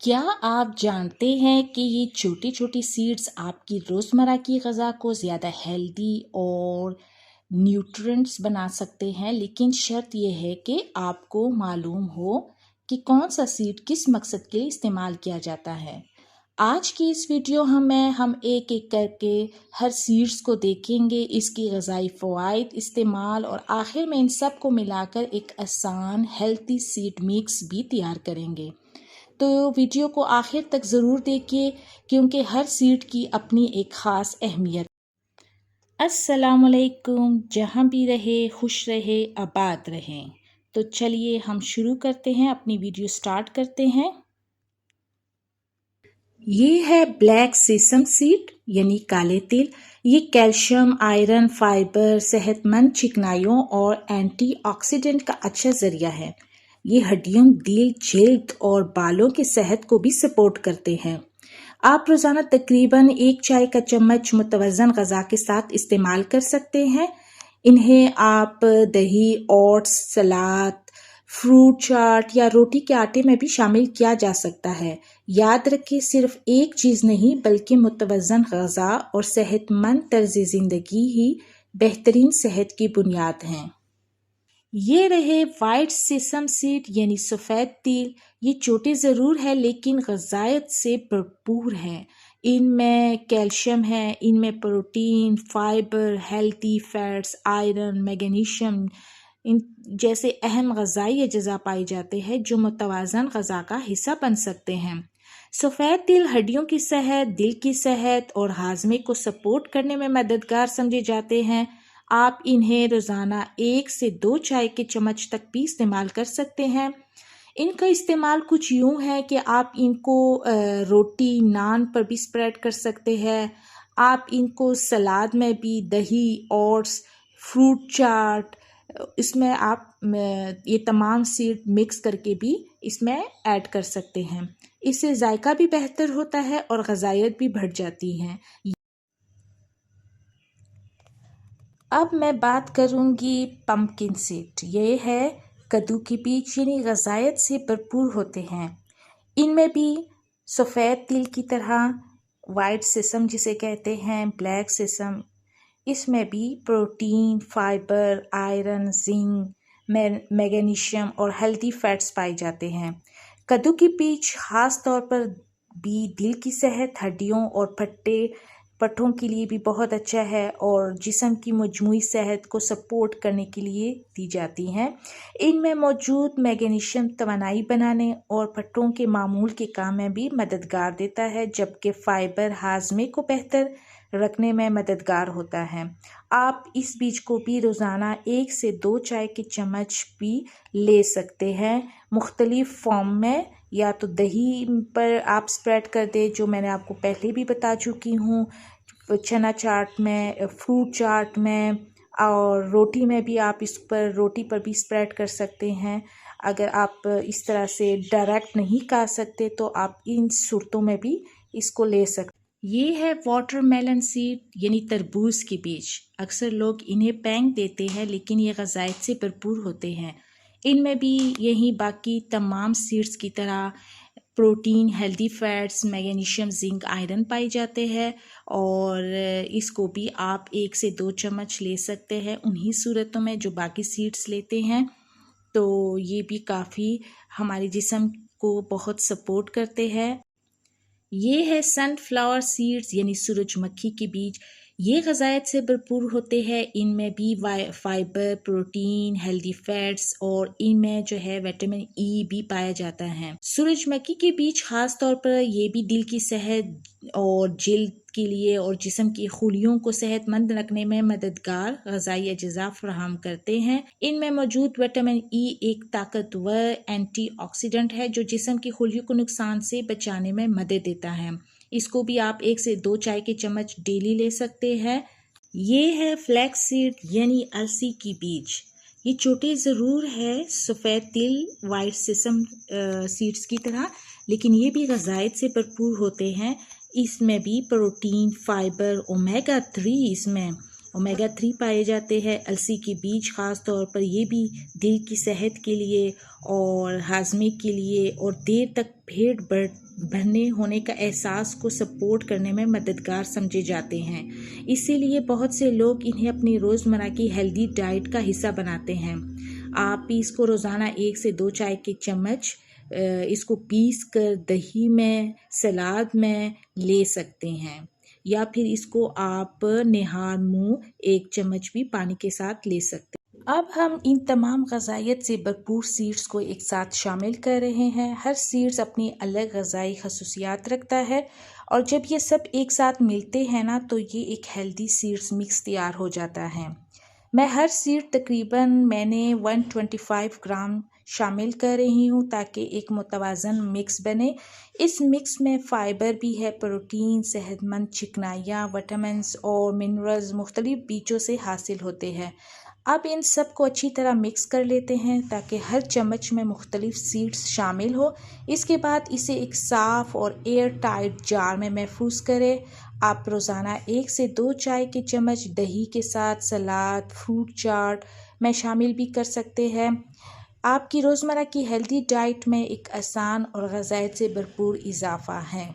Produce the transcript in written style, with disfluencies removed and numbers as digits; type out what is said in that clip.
क्या आप जानते हैं कि ये छोटी छोटी सीड्स आपकी रोज़मर्रा की ग़ज़ा को ज़्यादा हेल्दी और न्यूट्रिएंट्स बना सकते हैं, लेकिन शर्त यह है कि आपको मालूम हो कि कौन सा सीड किस मकसद के लिए इस्तेमाल किया जाता है। आज की इस वीडियो हम एक एक करके हर सीड्स को देखेंगे, इसकी ग़ज़ाई फ़वाइद, इस्तेमाल और आखिर में इन सब को मिलाकर एक आसान हेल्दी सीड मिक्स भी तैयार करेंगे। तो वीडियो को आखिर तक ज़रूर देखिए क्योंकि हर सीड की अपनी एक ख़ास अहमियत। अस्सलामुअलैकुम, जहाँ भी रहे खुश रहे आबाद रहें। तो चलिए हम शुरू करते हैं, अपनी वीडियो स्टार्ट करते हैं। ये है ब्लैक सेसम सीड यानी काले तिल। ये कैल्शियम, आयरन, फाइबर, सेहतमंद चिकनाइयों और एंटीऑक्सीडेंट का अच्छा ज़रिया है। ये हड्डियों, दिल, जल्द और बालों की सेहत को भी सपोर्ट करते हैं। आप रोज़ाना तकरीबन 1 चाय का चम्मच मुतवज़न ग़ज़ा के साथ इस्तेमाल कर सकते हैं। इन्हें आप दही, ओट्स, सलाद, फ्रूट चाट या रोटी के आटे में भी शामिल किया जा सकता है। याद रखिए, सिर्फ एक चीज़ नहीं बल्कि मुतवज़न ग़ज़ा और सेहतमंद तर्ज़ ज़िंदगी ही बेहतरीन सेहत की बुनियाद हैं। ये रहे वाइट सेसम सीड यानी सफ़ेद तिल। ये छोटे ज़रूर है लेकिन ग़ज़ायत से भरपूर है। इनमें कैल्शियम है, इनमें protein, fibre, healthy fats, iron, magnesium इन जैसे अहम ग़ज़ाई अज़ा पाए जाते हैं जो मुतवाज़न ग़ज़ा का हिस्सा बन सकते हैं। सफ़ेद तिल हड्डियों की सेहत, दिल की सेहत और हाजमे को सपोर्ट करने में मददगार समझे जाते हैं। आप इन्हें रोज़ाना 1 से 2 चाय के चम्मच तक भी इस्तेमाल कर सकते हैं। इनका इस्तेमाल कुछ यूँ है कि आप इनको रोटी, नान पर भी स्प्रेड कर सकते हैं। आप इनको सलाद में भी, दही, ओट्स, फ्रूट चाट, इसमें आप ये तमाम सीड मिक्स करके भी इसमें ऐड कर सकते हैं। इससे जायका भी बेहतर होता है और ग़ज़ाइयत भी बढ़ जाती है। अब मैं बात करूंगी पम्पकिन सीड। ये है कद्दू के बीज, यानी ग़ज़ाइयत से भरपूर होते हैं। इनमें भी सफ़ेद तिल की तरह वाइट सेसम जिसे कहते हैं, ब्लैक सेसम, इसमें भी protein, fibre, iron, zinc, magnesium और हेल्दी फैट्स पाए जाते हैं। कद्दू के बीज ख़ास तौर पर भी दिल की सेहत, हड्डियों और पट्टों के लिए भी बहुत अच्छा है और जिस्म की मजमूई सेहत को सपोर्ट करने के लिए दी जाती हैं। इनमें मौजूद मैग्नीशियम तवानाई बनाने और पट्टों के मामूल के काम में भी मददगार देता है, जबकि फाइबर हाजमे को बेहतर रखने में मददगार होता है। आप इस बीज को भी रोज़ाना 1 से 2 चाय के चम्मच भी ले सकते हैं, मुख्तलिफ फॉर्म में। या तो दही पर आप स्प्रेड कर दें, जो मैंने आपको पहले भी बता चुकी हूँ, चना चाट में, फ्रूट चाट में, और रोटी में भी आप इस पर रोटी पर भी स्प्रेड कर सकते हैं। अगर आप इस तरह से डायरेक्ट नहीं खा सकते तो आप इन सूरतों में भी इसको ले सकते। ये है वाटरमेलन सीड यानी तरबूज के बीज। अक्सर लोग इन्हें पैंग देते हैं लेकिन ये ग़ज़ाइयत से भरपूर होते हैं। इनमें भी यही बाकी तमाम सीड्स की तरह protein, healthy fats, magnesium, zinc, iron पाए जाते हैं और इसको भी आप 1 से 2 चम्मच ले सकते हैं उन्हीं सूरतों में जो बाकी सीड्स लेते हैं। तो ये भी काफ़ी हमारे जिस्म को बहुत सपोर्ट करते हैं। ये है सनफ्लावर सीड्स यानी सूरजमुखी के बीज। ये ग़ज़ाइयत से भरपूर होते हैं। इनमें भी फाइबर, प्रोटीन, हेल्दी फैट्स और इनमें जो है विटामिन ई भी पाया जाता है। सूरजमुखी के बीज ख़ास तौर पर ये भी दिल की सेहत और जिल्द के लिए और जिस्म की खूलियों को सेहतमंद रखने में मददगार ग़ज़ाई अज्जा फराहम करते हैं। इनमें मौजूद विटामिन ई एक ताकतवर एंटीऑक्सीडेंट है जो जिस्म की खूलियों को नुकसान से बचाने में मदद देता है। इसको भी आप 1 से 2 चाय के चम्मच डेली ले सकते हैं। ये है फ्लैक्स सीड यानी अलसी की बीज। ये छोटे ज़रूर है सफ़ेद तिल, वाइट सेसम सीड्स की तरह, लेकिन ये भी ग़ज़ाइयत से भरपूर होते हैं। इसमें भी प्रोटीन, फाइबर, ओमेगा 3 इसमें ओमेगा 3 पाए जाते हैं। अलसी के बीज ख़ास तौर पर ये भी दिल की सेहत के लिए और हाजमे के लिए और देर तक पेट भरने होने का एहसास को सपोर्ट करने में मददगार समझे जाते हैं। इसीलिए बहुत से लोग इन्हें अपनी रोज़मर्रा की हेल्दी डाइट का हिस्सा बनाते हैं। आप इसको रोज़ाना 1 से 2 चाय के चम्मच इसको पीस कर दही में, सलाद में ले सकते हैं, या फिर इसको आप निहार मुँह 1 चम्मच भी पानी के साथ ले सकते हैं। अब हम इन तमाम ग़ज़ाइयत से भरपूर सीड्स को एक साथ शामिल कर रहे हैं। हर सीड्स अपनी अलग ग़ज़ाई ख़ुसूसियात रखता है और जब ये सब एक साथ मिलते हैं ना, तो ये एक हेल्दी सीड्स मिक्स तैयार हो जाता है। मैं हर सीड तकरीबन मैंने 125 ग्राम शामिल कर रही हूँ ताकि एक मुतवाज़न मिक्स बने। इस मिक्स में फ़ाइबर भी है, प्रोटीन, सेहतमंद चिकनाइयाँ, विटामिन्स और मिनरल्स मुख्तलिफ बीजों से हासिल होते हैं। अब इन सब को अच्छी तरह मिक्स कर लेते हैं ताकि हर चम्मच में मुख्तलिफ सीड्स शामिल हो। इसके बाद इसे एक साफ़ और एयर टाइट जार में महफूज करें। आप रोज़ाना 1 से 2 चाय के चम्मच दही के साथ सलाद, फ्रूट चाट में शामिल भी कर सकते हैं। आपकी रोज़मर्रा की हेल्दी डाइट में एक आसान और ग़ज़ाइयत से भरपूर इजाफ़ा है।